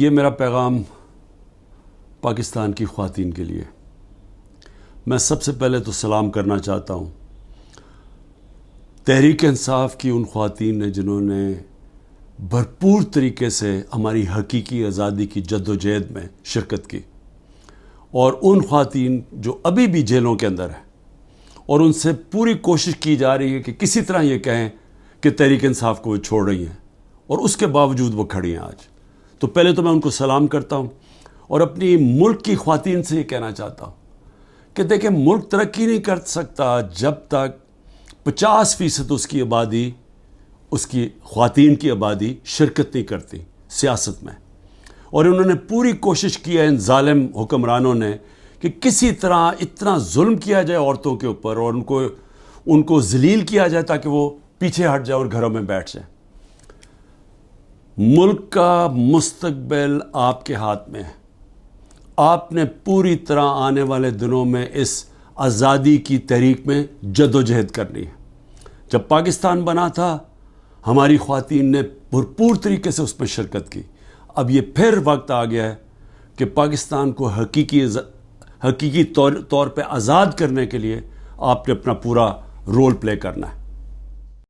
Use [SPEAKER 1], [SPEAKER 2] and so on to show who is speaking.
[SPEAKER 1] یہ میرا پیغام پاکستان کی خواتین کے لیے. میں سب سے پہلے تو سلام کرنا چاہتا ہوں تحریک انصاف کی ان خواتین نے جنہوں نے بھرپور طریقے سے ہماری حقیقی آزادی کی جد و جہد میں شرکت کی، اور ان خواتین جو ابھی بھی جیلوں کے اندر ہیں اور ان سے پوری کوشش کی جا رہی ہے کہ کسی طرح یہ کہیں کہ تحریک انصاف کو وہ چھوڑ رہی ہیں، اور اس کے باوجود وہ کھڑی ہیں آج. تو پہلے تو میں ان کو سلام کرتا ہوں اور اپنی ملک کی خواتین سے یہ کہنا چاہتا ہوں کہ دیکھیں، ملک ترقی نہیں کر سکتا جب تک 50% اس کی آبادی، اس کی خواتین کی آبادی شرکت نہیں کرتی سیاست میں. اور انہوں نے پوری کوشش کی ہے ان ظالم حکمرانوں نے کہ کسی طرح اتنا ظلم کیا جائے عورتوں کے اوپر اور ان کو ذلیل کیا جائے تاکہ وہ پیچھے ہٹ جائے اور گھروں میں بیٹھ جائیں. ملک کا مستقبل آپ کے ہاتھ میں ہے. آپ نے پوری طرح آنے والے دنوں میں اس آزادی کی تحریک میں جد و جہد کرنی ہے. جب پاکستان بنا تھا ہماری خواتین نے بھرپور طریقے سے اس میں شرکت کی. اب یہ پھر وقت آ گیا ہے کہ پاکستان کو حقیقی طور پہ آزاد کرنے کے لیے آپ نے اپنا پورا رول پلے کرنا ہے.